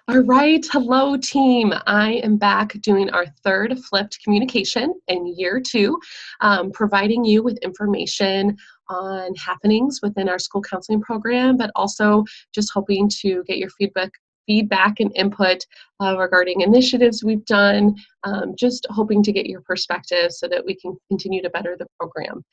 All right, hello team. I am back doing our third flipped communication in year two, providing you with information on happenings within our school counseling program, but also just hoping to get your feedback and input regarding initiatives we've done, just hoping to get your perspective so that we can continue to better the program.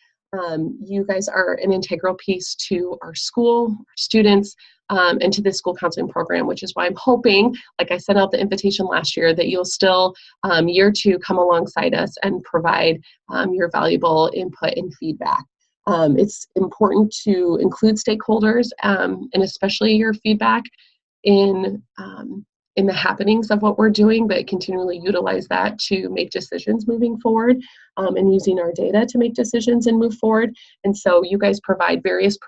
You guys are an integral piece to our school, our students, and to this school counseling program, which is why I'm hoping, like I sent out the invitation last year, that you'll still, year two, come alongside us and provide your valuable input and feedback. It's important to include stakeholders and especially your feedback in in the happenings of what we're doing, but continually utilize that to make decisions moving forward, and using our data to make decisions and move forward. And so you guys provide various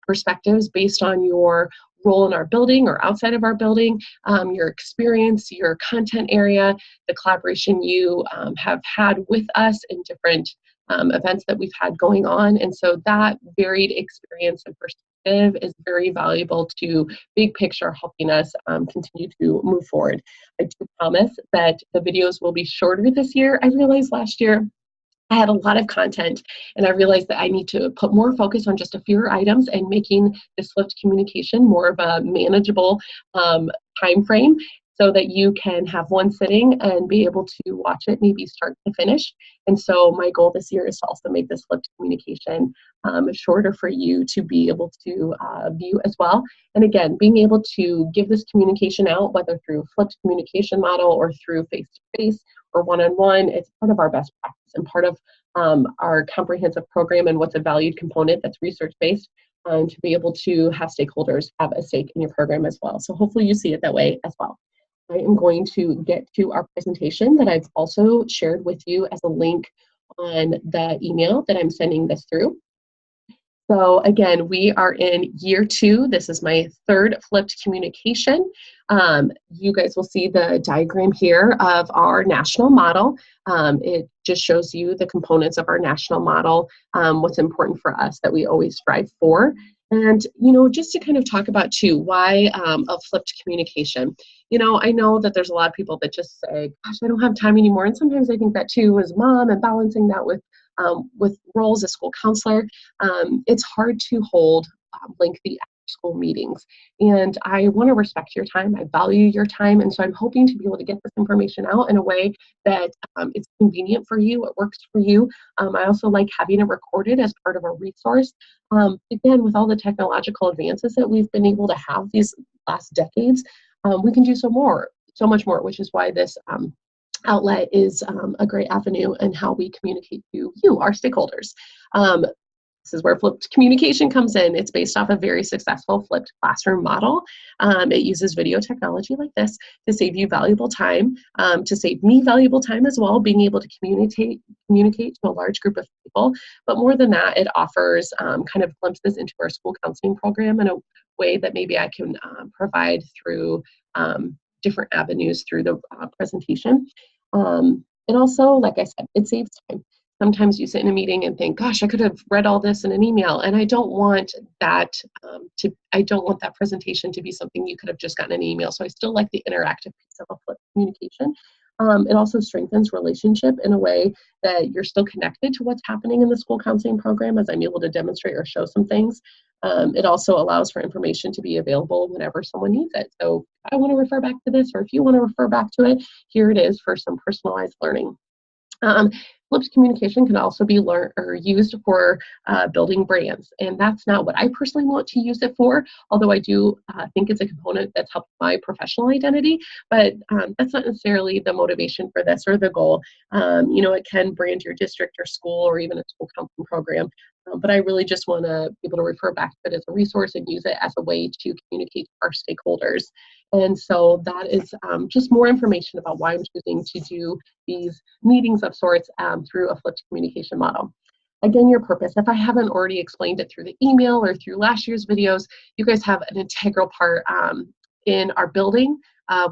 perspectives based on your role in our building or outside of our building, your experience, your content area, the collaboration you have had with us in different events that we've had going on. And so that varied experience and perspective is very valuable to big picture helping us continue to move forward. I do promise that the videos will be shorter this year. I realized last year I had a lot of content, and I realized that I need to put more focus on just a fewer items and making this flipped communication more of a manageable time frame so that you can have one sitting and be able to watch it maybe start to finish. And so my goal this year is to also make this flipped communication shorter for you to be able to view as well. And again, being able to give this communication out, whether through flipped communication model or through face-to-face or one-on-one, it's part of our best practice and part of our comprehensive program and what's a valued component that's research-based, to be able to have stakeholders have a stake in your program as well. So hopefully you see it that way as well. I am going to get to our presentation that I've also shared with you as a link on the email that I'm sending this through. So again, we are in year two. This is my third flipped communication. You guys will see the diagram here of our national model. It just shows you the components of our national model, what's important for us that we always strive for. And, just to kind of talk about too, why a flipped communication. I know that there's a lot of people that just say, gosh, I don't have time anymore. And sometimes I think that too as a mom and balancing that with roles as school counselor. It's hard to hold lengthy school meetings. And I want to respect your time. I value your time. And so I'm hoping to be able to get this information out in a way that it's convenient for you, it works for you. I also like having it recorded as part of a resource. Again, with all the technological advances that we've been able to have these last decades, we can do so much more, which is why this outlet is a great avenue in how we communicate to you, our stakeholders. This is where flipped communication comes in. It's based off a very successful flipped classroom model. It uses video technology like this to save you valuable time, to save me valuable time as well, being able to communicate to a large group of people. But more than that, it offers kind of glimpses into our school counseling program in a way that maybe I can provide through different avenues through the presentation. It also, like I said, it saves time. Sometimes you sit in a meeting and think, gosh, I could have read all this in an email. And I don't want that presentation to be something you could have just gotten in an email. So I still like the interactive piece of a flipped communication. It also strengthens relationship in a way that you're still connected to what's happening in the school counseling program as I'm able to demonstrate or show some things. It also allows for information to be available whenever someone needs it. So if I want to refer back to this, or if you want to refer back to it, here it is for some personalized learning. Flipped communication can also be used for building brands, and that's not what I personally want to use it for, although I do think it's a component that's helped my professional identity, but that's not necessarily the motivation for this or the goal. It can brand your district or school or even a school counseling program, but I really just want to be able to refer back to it as a resource and use it as a way to communicate to our stakeholders. And so that is just more information about why I'm choosing to do these meetings of sorts through a flipped communication model. Again, your purpose, if I haven't already explained it through the email or through last year's videos, you guys have an integral part in our building,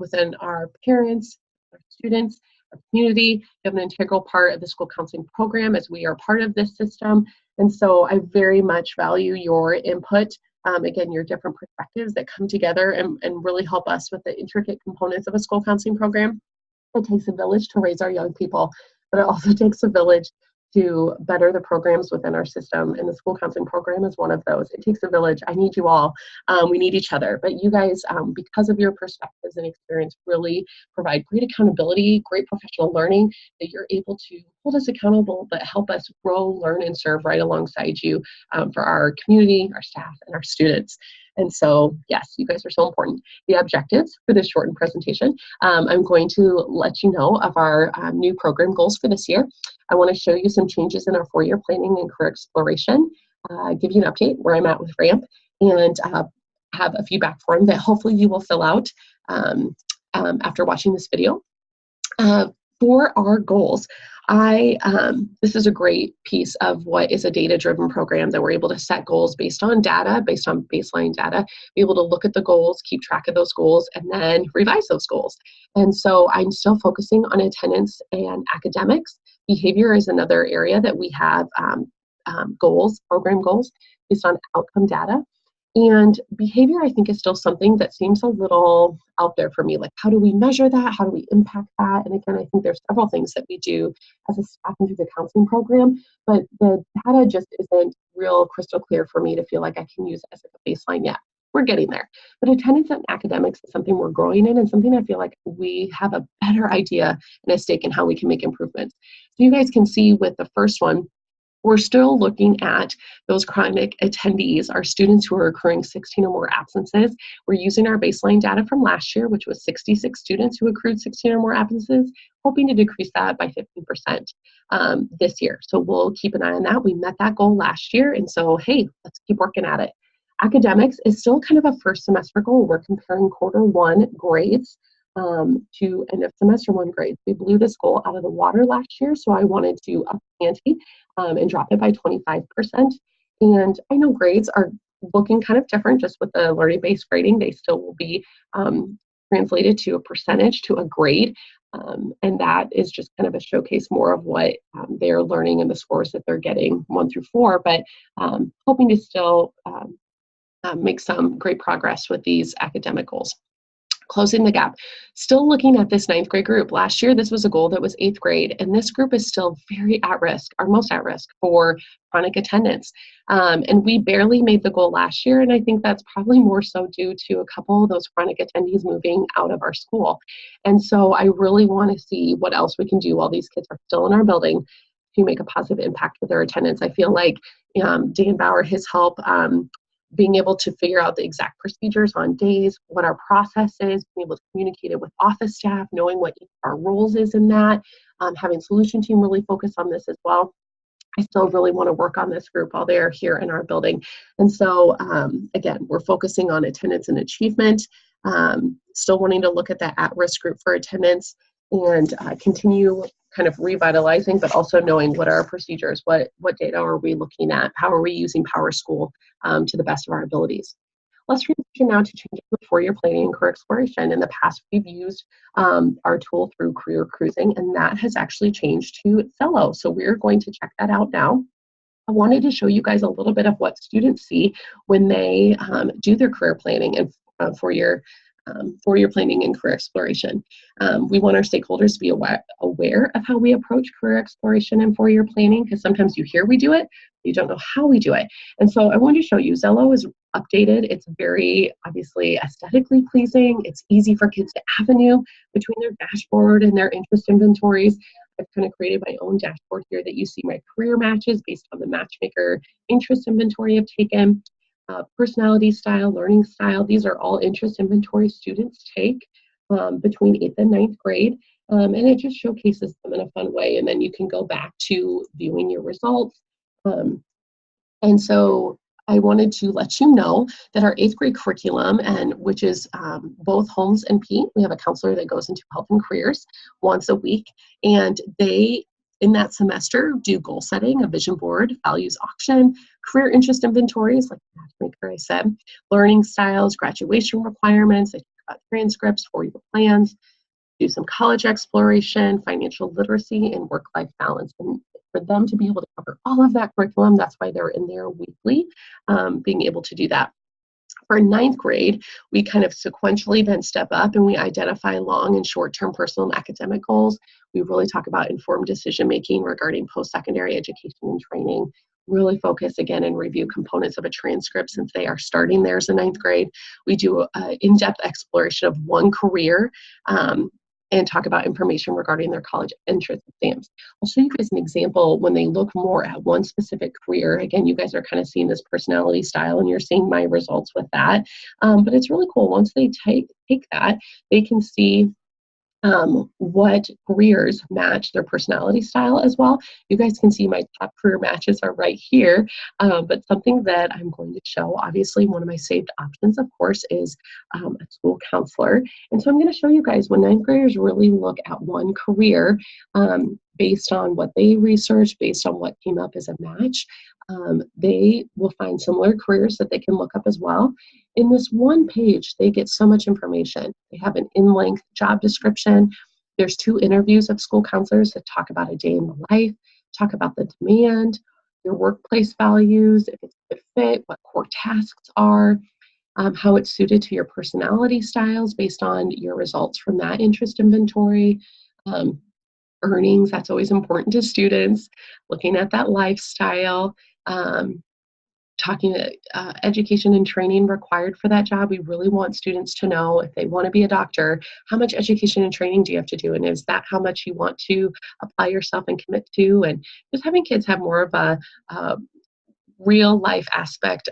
within our parents, our students, our community. You have an integral part of the school counseling program as we are part of this system. And so I very much value your input again, your different perspectives that come together and really help us with the intricate components of a school counseling program. It takes a village to raise our young people, but it also takes a village to better the programs within our system. And the school counseling program is one of those. It takes a village. I need you all. We need each other. But you guys, because of your perspectives and experience, really provide great accountability, great professional learning, that you're able to hold us accountable, but help us grow, learn, and serve right alongside you for our community, our staff, and our students. And so, yes, you guys are so important. The objectives for this shortened presentation, I'm going to let you know of our new program goals for this year. I want to show you some changes in our 4-year planning and career exploration, give you an update where I'm at with RAMP, and have a feedback form that hopefully you will fill out after watching this video. For our goals, this is a great piece of what is a data-driven program, that we're able to set goals based on data, based on baseline data, be able to look at the goals, keep track of those goals, and then revise those goals. And so I'm still focusing on attendance and academics. Behavior is another area that we have goals, program goals, based on outcome data. And behavior, I think, is still something that seems a little out there for me. Like, how do we measure that? How do we impact that? And again, I think there's several things that we do as a staff and through the counseling program, but the data just isn't real crystal clear for me to feel like I can use as a baseline yet. We're getting there. But attendance and academics is something we're growing in, and something I feel like we have a better idea and a stake in how we can make improvements. So you guys can see with the first one, we're still looking at those chronic attendees, our students who are accruing 16 or more absences. We're using our baseline data from last year, which was 66 students who accrued 16 or more absences, hoping to decrease that by 15% this year. So we'll keep an eye on that. We met that goal last year, and so, hey, let's keep working at it. Academics is still kind of a first semester goal. We're comparing quarter 1 grades to end of semester 1 grades. We blew this goal out of the water last year, so I wanted to up the ante and drop it by 25%. And I know grades are looking kind of different just with the learning-based grading. They still will be translated to a percentage, to a grade. And that is just kind of a showcase more of what they're learning and the scores that they're getting 1 through 4, but hoping to still make some great progress with these academic goals. Closing the gap. Still looking at this 9th grade group. Last year, this was a goal that was 8th grade, and this group is still very at risk, or most at risk, for chronic attendance. And we barely made the goal last year, and I think that's probably more so due to a couple of those chronic attendees moving out of our school. And so I really want to see what else we can do while these kids are still in our building to make a positive impact with their attendance. I feel like Dan Bauer, his help, being able to figure out the exact procedures on days, what our process is, being able to communicate it with office staff, knowing what our roles is in that, having solution team really focus on this as well. I still really want to work on this group while they're here in our building. And so, again, we're focusing on attendance and achievement, still wanting to look at that at-risk group for attendance, and continue kind of revitalizing, but also knowing what are our procedures, what data are we looking at, how are we using Power School to the best of our abilities. Let's transition now to changes with 4-year planning and career exploration. In the past, we've used our tool through Career Cruising, and that has actually changed to Zello. So we're going to check that out now. I wanted to show you guys a little bit of what students see when they do their career planning and 4-year planning and career exploration. We want our stakeholders to be aware of how we approach career exploration and 4-year planning, because sometimes you hear we do it, you don't know how we do it. And so I wanted to show you, Zello is updated. It's very obviously aesthetically pleasing. It's easy for kids to avenue between their dashboard and their interest inventories. I've kind of created my own dashboard here that you see my career matches based on the matchmaker interest inventory I've taken. Personality style, learning style, these are all interest inventory students take between 8th and 9th grade. And it just showcases them in a fun way. And then you can go back to viewing your results. And so I wanted to let you know that our 8th grade curriculum, and which is both Holmes and Peet, we have a counselor that goes into health and careers once a week, and they, in that semester, do goal setting, a vision board, values auction, career interest inventories, like matchmaker I said, learning styles, graduation requirements, they talk about transcripts, 4-year plans, do some college exploration, financial literacy, and work-life balance. And for them to be able to cover all of that curriculum, that's why they're in there weekly, being able to do that. For ninth grade, we kind of sequentially then step up and we identify long and short-term personal and academic goals. We really talk about informed decision-making regarding post-secondary education and training, really focus again and review components of a transcript since they are starting theirs in ninth grade. We do an in-depth exploration of one career and talk about information regarding their college entrance exams. I'll show you guys an example when they look more at one specific career. Again, you guys are kind of seeing this personality style and you're seeing my results with that. But it's really cool. Once they take that, they can see what careers match their personality style as well. You guys can see my top career matches are right here, but something that I'm going to show, obviously one of my saved options, of course, is a school counselor. And so I'm going to show you guys when ninth graders really look at one career based on what they researched, based on what came up as a match, they will find similar careers that they can look up as well. In this one page, they get so much information. They have an in-length job description. There's 2 interviews of school counselors that talk about a day in the life, talk about the demand, your workplace values, if it's a fit, what core tasks are, how it's suited to your personality styles based on your results from that interest inventory. Earnings, that's always important to students, looking at that lifestyle, talking education and training required for that job. We really want students to know if they want to be a doctor, how much education and training do you have to do? And is that how much you want to apply yourself and commit to? And just having kids have more of a real life aspect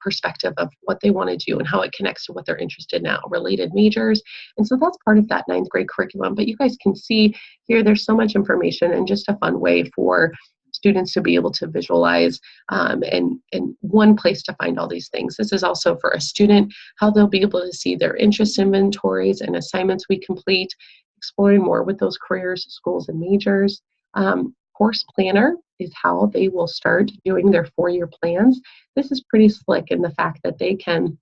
perspective of what they want to do and how it connects to what they're interested in now, related majors. And so that's part of that ninth grade curriculum. But you guys can see here, there's so much information and just a fun way for students to be able to visualize and one place to find all these things. This is also for a student, how they'll be able to see their interest inventories and assignments we complete, exploring more with those careers, schools, and majors. Course planner is how they will start doing their 4-year plans. This is pretty slick in the fact that they can,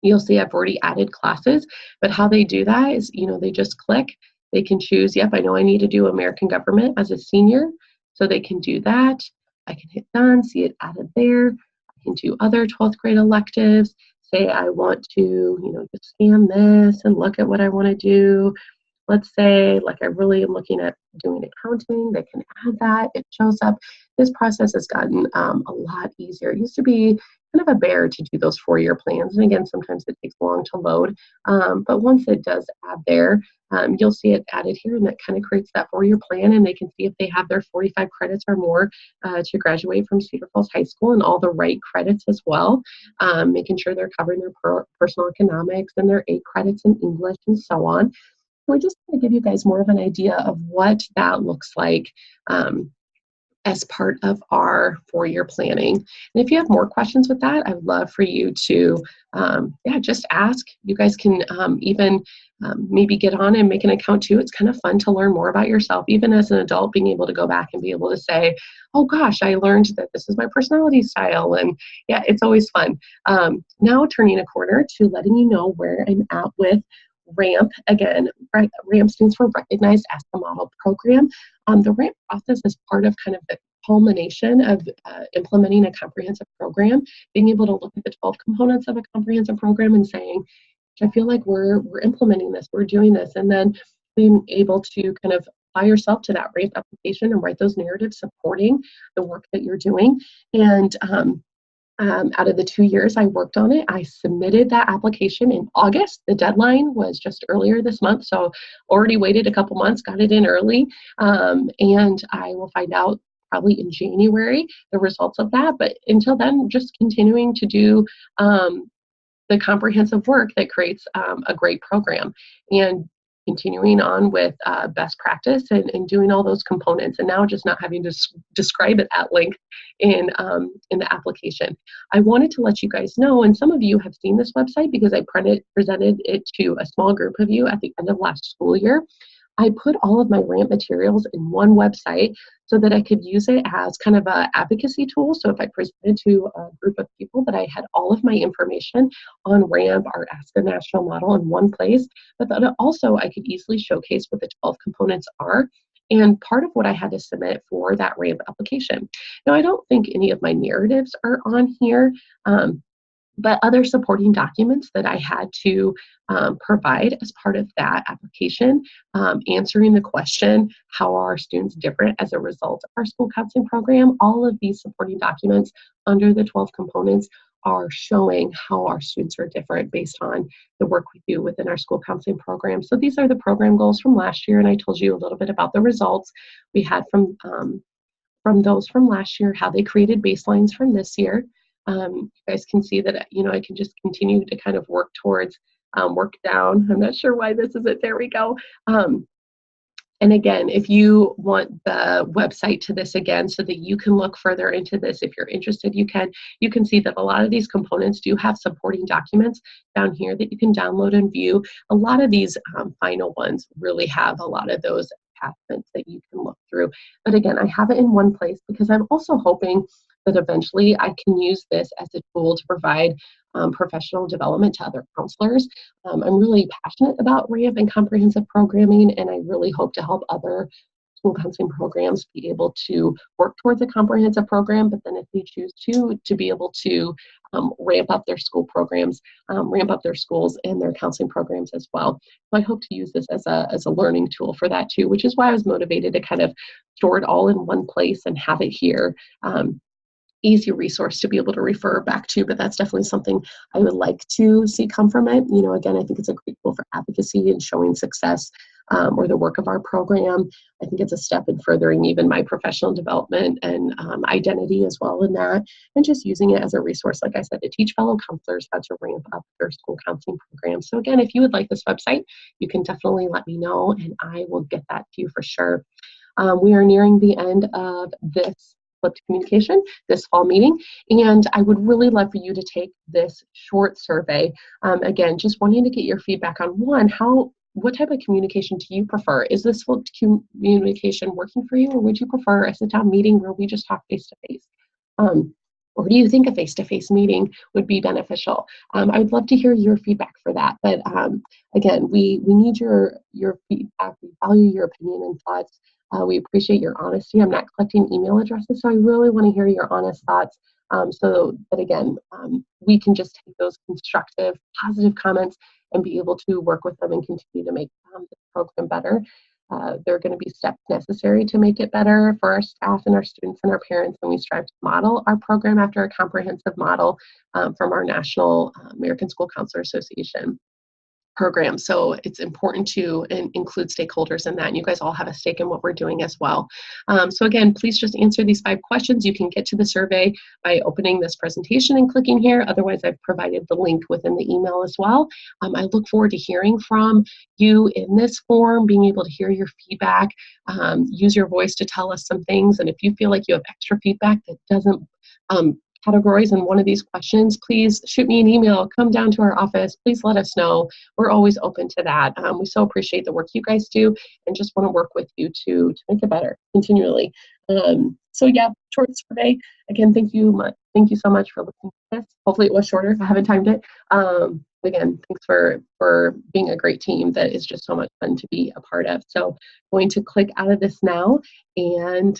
you'll see I've already added classes, but how they do that is, they just click, they can choose, yep, I know I need to do American government as a senior, so they can do that. I can hit done, see it added there. I can do other 12th grade electives, say I want to, just scan this and look at what I want to do. Let's say, like, I really am looking at doing accounting, they can add that, it shows up. This process has gotten a lot easier. It used to be kind of a bear to do those 4-year plans. And again, sometimes it takes long to load. But once it does add there, you'll see it added here, and that kind of creates that 4-year plan, and they can see if they have their 45 credits or more to graduate from Cedar Falls High School, and all the right credits as well, making sure they're covering their personal economics and their 8 credits in English and so on. So I just want to give you guys more of an idea of what that looks like as part of our 4-year planning. And if you have more questions with that, I'd love for you to just ask. You guys can even maybe get on and make an account too. It's kind of fun to learn more about yourself, even as an adult, being able to go back and be able to say, oh gosh, I learned that this is my personality style. And yeah, it's always fun. Now turning a corner to letting you know where I'm at with RAMP. Again, RAMP stands for Recognized as the Model Program. The RAMP process is part of kind of the culmination of implementing a comprehensive program, being able to look at the 12 components of a comprehensive program and saying, I feel like we're implementing this, we're doing this, and then being able to kind of apply yourself to that RAMP application and write those narratives supporting the work that you're doing. And out of the 2 years I worked on it, I submitted that application in August. The deadline was just earlier this month, so already waited a couple months, got it in early, and I will find out probably in January the results of that. But until then, just continuing to do the comprehensive work that creates a great program, and continuing on with best practice and doing all those components, and now just not having to describe it at length in the application. I wanted to let you guys know, and some of you have seen this website because I presented it to a small group of you at the end of last school year. I put all of my RAMP materials in one website so that I could use it as kind of an advocacy tool. So if I presented to a group of people, that I had all of my information on RAMP or Ask the National Model in one place, but that also I could easily showcase what the 12 components are and part of what I had to submit for that RAMP application. Now, I don't think any of my narratives are on here. But other supporting documents that I had to provide as part of that application, answering the question, how are our students different as a result of our school counseling program? All of these supporting documents under the 12 components are showing how our students are different based on the work we do within our school counseling program. So these are the program goals from last year, and I told you a little bit about the results we had from those from last year, how they created baselines from this year. You guys can see that, I can just continue to kind of work towards, work down. I'm not sure why this isn't, there we go. And again, if you want the website to this again so that you can look further into this, if you're interested, you can see that a lot of these components do have supporting documents down here that you can download and view. A lot of these final ones really have a lot of those attachments that you can look through. But again, I have it in one place because I'm also hoping that eventually I can use this as a tool to provide professional development to other counselors. I'm really passionate about RAMP and comprehensive programming, and I really hope to help other school counseling programs be able to work towards a comprehensive program, but then if they choose to be able to ramp up their school programs, ramp up their schools and their counseling programs as well. So I hope to use this as a learning tool for that too, which is why I was motivated to kind of store it all in one place and have it here. Easy resource to be able to refer back to, but that's definitely something I would like to see come from it. Again, I think it's a great tool for advocacy and showing success or the work of our program. I think it's a step in furthering even my professional development and identity as well in that, and just using it as a resource, like I said, to teach fellow counselors how to ramp up their school counseling program. So again, if you would like this website, you can definitely let me know and I will get that to you for sure. We are nearing the end of this flipped communication, this fall meeting, and I would really love for you to take this short survey. Again, just wanting to get your feedback on what type of communication do you prefer? Is this flipped communication working for you, or would you prefer a sit-down meeting where we just talk face-to-face? Or do you think a face-to-face meeting would be beneficial? I would love to hear your feedback for that. But again, we need your feedback. We value your opinion and thoughts. We appreciate your honesty. I'm not collecting email addresses, so I really want to hear your honest thoughts so that, again, we can just take those constructive, positive comments and be able to work with them and continue to make the program better. There are going to be steps necessary to make it better for our staff and our students and our parents, and we strive to model our program after a comprehensive model from our National American School Counselor Association program. So it's important to include stakeholders in that, and you guys all have a stake in what we're doing as well. So again, please just answer these 5 questions. You can get to the survey by opening this presentation and clicking here. Otherwise, I've provided the link within the email as well. I look forward to hearing from you in this form, being able to hear your feedback, use your voice to tell us some things. And if you feel like you have extra feedback that doesn't categories in one of these questions, please shoot me an email, come down to our office, please let us know. We're always open to that. We so appreciate the work you guys do and just want to work with you to make it better continually. So yeah, short survey. Again, thank you so much for listening to this. Hopefully it was shorter if I haven't timed it. Again, thanks for being a great team that is just so much fun to be a part of. So going to click out of this now, and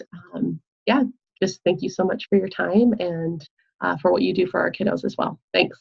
yeah, just thank you so much for your time and for what you do for our kiddos as well. Thanks.